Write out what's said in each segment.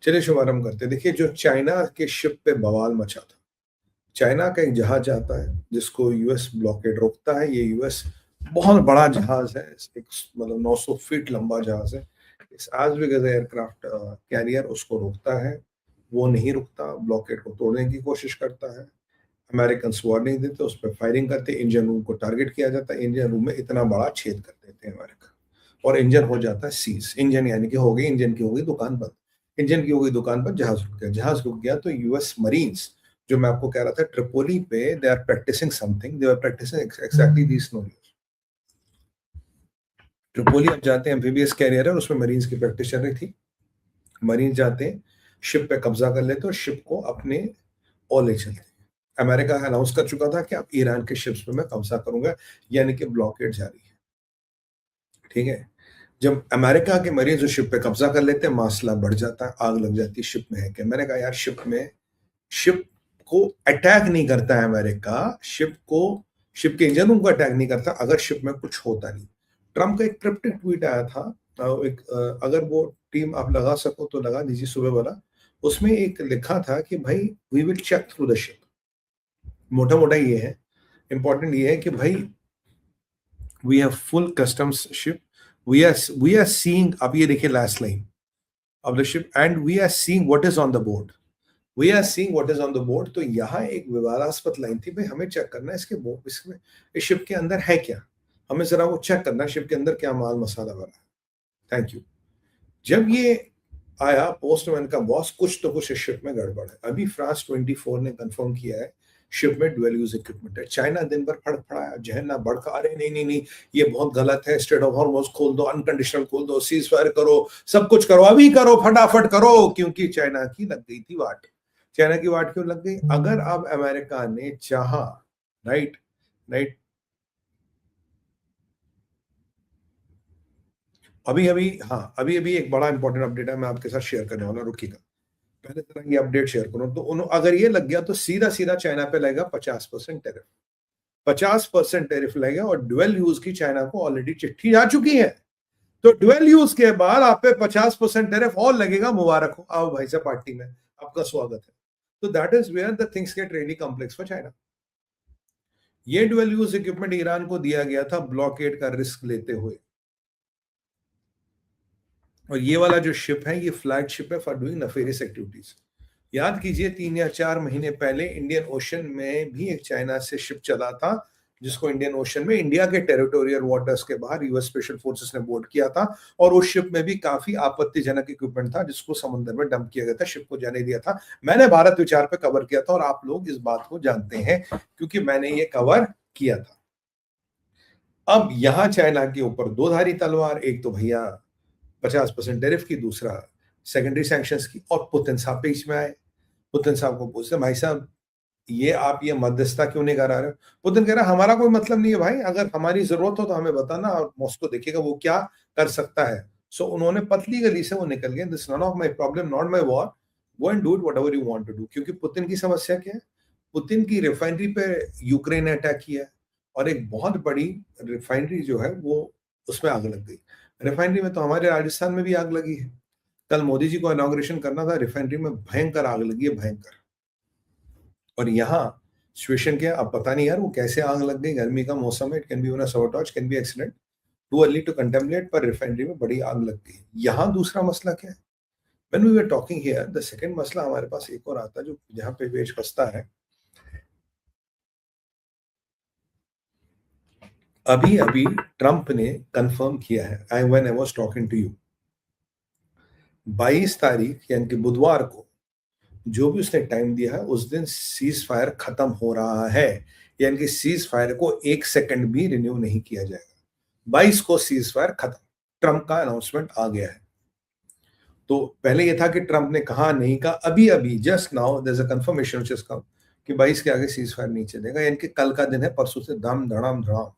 चलिए शुभारंभ करते हैं। देखिए, जो चाइना के शिप पे बवाल मचा था, चाइना का एक जहाज आता है जिसको यूएस ब्लॉकेड रोकता है। ये यूएस बहुत बड़ा जहाज है, एक मतलब 900 फीट लंबा जहाज है। Is as big as aircraft carrier उसको रोकता है। वो नहीं रुकता, ब्लॉकेड को तोड़ने की कोशिश करता है। अमेरिकन वार्निंग देते, उस पर फायरिंग करते, इंजन रूम को टारगेट किया जाता है। इंजन रूम में इतना बड़ा छेद कर देते हैं अमेरिका, और इंजन हो जाता है सीज। इंजन यानी कि हो गई, इंजन की हो गई दुकान बंद। इंजन की हो गई दुकान बंद, जहाज रुक गया। जहाज रुक गया तो यूएस मरीन्स, जो मैं आपको कह रहा था ट्रिपोली पे they are practising something, they are practising exactly this scenarios. Tripoli आप जानते हैं एम्फीबियस कैरियर है, उसमें मरीन्स की प्रैक्टिस चल रही थी। मरीन्स जाते हैं, शिप पे कब्जा कर लेते और शिप को अपने ओर ले चलते हैं। अमेरिका अनाउंस कर चुका था कि अब ईरान के शिप्स पे मैं कब्जा करूंगा, यानी कि ब्लॉकेड जारी है। ठीक है। जब अमेरिका के मरीज उस शिप पे कब्जा कर लेते हैं, मामला बढ़ जाता है, आग लग जाती है शिप में। है कि मैंने कहा यार, शिप को अटैक नहीं करता है अमेरिका, शिप के इंजन को अटैक नहीं करता अगर शिप में कुछ होता नहीं। ट्रम्प का एक क्रिप्टिक ट्वीट आया था, अगर वो टीम आप लगा सको तो लगा दीजिए, सुबह वाला। उसमें एक लिखा था कि भाई we will check through the ship. मोटा मोटा ये है, इंपॉर्टेंट ये है कि भाई we have full customs ship, we are seeing. अब ये देखिए last line of the ship, and we are seeing what is on the board. We are seeing what is on the board. तो यहाँ एक विवादास्पद लाइन थी, भाई हमें चेक करना है इसमें इस शिप के अंदर है क्या, हमें जरा वो चेक करना है, शिप के अंदर क्या माल मसाला भरा है। Thank you. जब ये आया पोस्टमैन का बॉस, कुछ इस शिप में गड़बड़ है। अभी फ्रांस 24 ने कंफर्म किया है शिप में डुअल यूज इक्विपमेंट है। चाइना दिन भर फड़फड़ाया, जहन्ना भड़का, अरे नहीं नहीं नहीं, ये बहुत गलत है, स्ट्रेट ऑफ हॉर्मुज खोल दो, अनकंडीशनल खोल दो, सीज फायर करो, सब कुछ करो, अभी करो, फटाफट करो, क्योंकि चाइना की लग गई थी वाट। चाइना की वाट क्यों लग गई? अगर अब अमेरिका ने चाहा, राइट राइट, अभी अभी एक बड़ा इंपॉर्टेंट अपडेट है, मैं आपके साथ शेयर करने वाला, रुकिएगा। पहले तरह ये अपडेट शेयर करूं तो अगर ये लग गया तो सीधा सीधा चाइना पे लगेगा 50% टेरिफ। 50% टेरिफ लगेगा, और डुअल यूज की चाइना को ऑलरेडी चिट्ठी जा चुकी है। तो डुअल यूज के बाद आप पे 50% टेरिफ और लगेगा। मुबारक हो, आओ भाई साहब पार्टी में, आपका स्वागत है। तो that is where the things get really complex for China. ये डुअल यूज इक्विपमेंट ईरान को दिया गया था ब्लॉकेड का रिस्क लेते हुए, और ये वाला जो शिप है ये फ्लैग शिप है फॉर डूइंग नफेरियस एक्टिविटीज। याद कीजिए 3 या 4 महीने पहले इंडियन ओशन में भी एक चाइना से शिप चला था, जिसको इंडियन ओशन में इंडिया के टेरिटोरियल वाटर्स के बाहर यूएस स्पेशल फोर्सेस ने बोर्ड किया था। और उस शिप में भी काफी आपत्तिजनक इक्विपमेंट था जिसको समुद्र में डंप किया गया था, शिप को जाने दिया था। मैंने भारत विचार पे कवर किया था, और आप लोग इस बात को जानते हैं क्योंकि मैंने ये कवर किया था। अब यहां चाइना के ऊपर दो धारी तलवार, एक तो भैया 50% टैरिफ की, दूसरा सेकेंडरी सैंक्शंस की, और पुतिन साहब बीच में आए। पुतिन साहब को पूछते, भाई साहब ये आप ये मध्यस्थता क्यों नहीं करा रहे हो? पुतिन कह रहा है हमारा कोई मतलब नहीं है भाई, अगर हमारी जरूरत हो तो हमें बताना, और मॉस्को देखेगा वो क्या कर सकता है। सो उन्होंने पतली गली से वो निकल गए, this not of my problem, not my war, go and do it whatever you want to do. क्योंकि पुतिन की समस्या क्या है? पुतिन की रिफाइनरी पे यूक्रेन ने अटैक किया है, और एक बहुत बड़ी रिफाइनरी जो है वो, उसमें आग लग गई। रिफाइनरी में तो हमारे राजस्थान में भी आग लगी है। कल मोदी जी को इनॉग्रेशन करना था, रिफाइनरी में भयंकर आग लगी है, भयंकर। और यहाँ सिचुएशन क्या है अब पता नहीं यार, वो कैसे आग लग गई। गर्मी का मौसम है, it can be one sabotage, can be accident, too early to contemplate, पर रिफाइनरी में बड़ी आग लग गई। यहाँ दूसरा मसला क्या है? When we were talking here, the second मसला हमारे पास एक और आता है, जो जहाँ पे पेच फंसता है। अभी अभी ट्रंप ने कंफर्म किया है, I when I was talking to you, 22 तारीख यानी कि बुधवार को, जो भी उसने टाइम दिया है उस दिन सीज फायर खत्म हो रहा है। यानी कि सीज फायर को 1 सेकंड भी रिन्यू नहीं किया जाएगा। 22 को सीज फायर खत्म, ट्रंप का अनाउंसमेंट आ गया है। तो पहले यह था कि ट्रंप ने कहा नहीं कहा, अभी अभी just now there is a confirmation which has come कि 22 के आगे सीज फायर नहीं चलेगा। यानी कि कल का दिन है, परसों से धम धड़ाम धड़ाम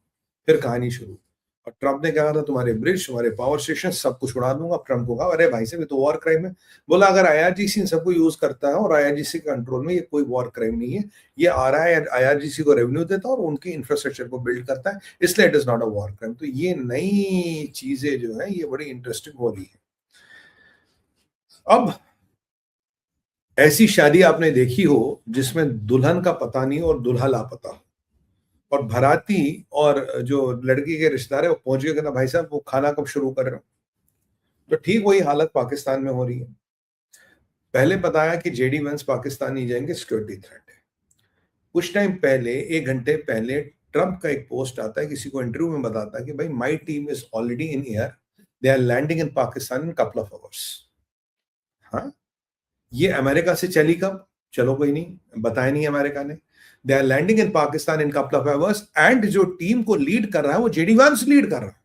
फिर कहानी शुरू। और ट्रंप ने कहा था तुम्हारे ब्रिज, तुम्हारे पावर स्टेशन सब कुछ उड़ा दूंगा। ट्रंप को कहा अरे भाई साहब ये तो वॉर क्राइम है। बोला अगर आईआरजीसी इन सबको यूज करता है और आईआरजीसी के कंट्रोल में, ये कोई वॉर क्राइम नहीं है, ये आ रहा है आईआरजीसी को रेवेन्यू देता है और उनकी इंफ्रास्ट्रक्चर को बिल्ड करता है, इसलिए it is not a war crime. तो ये नई चीजें जो है ये बड़ी इंटरेस्टिंग हो रही है। अब ऐसी शादी आपने देखी हो जिसमें दुल्हन का पता नहीं और दूल्हा लापता हो, और बाराती और जो लड़की के रिश्तेदार है वो पहुंच गए, कहना भाई साहब वो खाना कब शुरू कर रहे हो। तो ठीक वही हालत पाकिस्तान में हो रही है। पहले बताया कि जेडी वेंस पाकिस्तान नहीं जाएंगे, सिक्योरिटी थ्रेट है। कुछ टाइम पहले, 1 घंटे पहले, ट्रंप का एक पोस्ट आता है, किसी को इंटरव्यू में बताता है कि भाई my team is already in air, they are landing in Pakistan in couple of hours. हाँ, ये अमेरिका से चली कब? चलो कोई नहीं, बताया नहीं अमेरिका ने। They are landing in Pakistan in couple of hours, and जो टीम को लीड कर रहा है वो जेडी वांस लीड कर रहा है।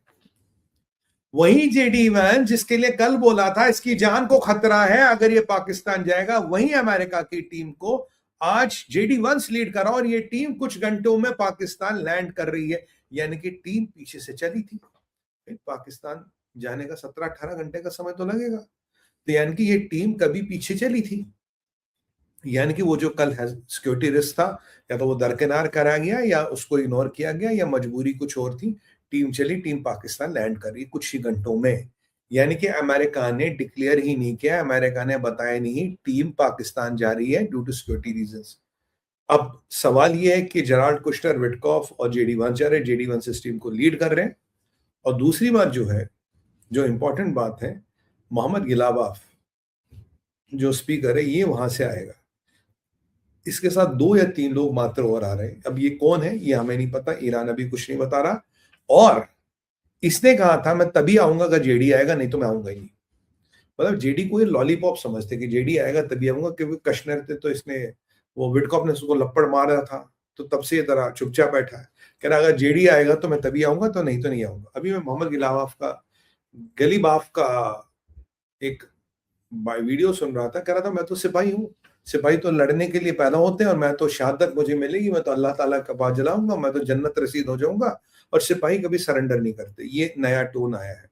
वही जेडी वांस जिसके लिए कल बोला था इसकी जान को खतरा है अगर ये पाकिस्तान जाएगा, वही अमेरिका की टीम को आज जेडी वांस लीड कर रहा है, और ये टीम कुछ घंटों में पाकिस्तान लैंड कर रही है। यानी कि टीम पीछे से चली थी। पाकिस्तान जाने का 17-18 घंटे का समय तो लगेगा, तो यानी कि ये टीम कभी पीछे चली थी। यानी कि वो जो कल सिक्योरिटी रिस्क था, या तो वो दरकिनार करा गया, या उसको इग्नोर किया गया, या मजबूरी कुछ और थी। टीम चली, टीम पाकिस्तान लैंड कर रही कुछ ही घंटों में। यानी कि अमेरिका ने डिक्लेयर ही नहीं किया, अमेरिका ने बताया नहीं टीम पाकिस्तान जा रही है ड्यू टू सिक्योरिटी रीजंस। अब सवाल ये है कि जेराल्ड कुश्नर, विटकॉफ और जेडी वांस जा रहे हैं, जेडी वांस इस टीम को लीड कर रहे हैं। और दूसरी बात जो है, जो इंपॉर्टेंट बात है, मोहम्मद गिलाबाफ जो स्पीकर है ये वहां से आएगा। इसके साथ 2 या 3 लोग मात्र और आ रहे हैं। अब ये कौन है ये हमें नहीं पता, ईरान अभी कुछ नहीं बता रहा। और इसने कहा था मैं तभी आऊंगा अगर जेडी आएगा, नहीं तो मैं आऊंगा ही नहीं। मतलब जेडी को ये लॉलीपॉप समझते कि जेडी आएगा तभी आऊंगा, क्योंकि कश्मीर थे तो इसने, वो विटकॉफ ने उसको लपड़ मारा था, तो तब से ये तरह चुपचाप बैठा है। कह रहा अगर जेडी आएगा तो मैं तभी आऊंगा, तो नहीं आऊंगा। अभी मैं मोहम्मद गलीबाफ का एक वीडियो सुन रहा था, कह रहा था मैं तो सिपाही हूँ, सिपाही तो लड़ने के लिए पैदा होते हैं, और मैं तो शहादत मुझे मिलेगी, मैं तो अल्लाह ताला का बाज जलाऊंगा, मैं तो जन्नत रसीद हो जाऊंगा, और सिपाही कभी सरेंडर नहीं करते। ये नया टोन आया है।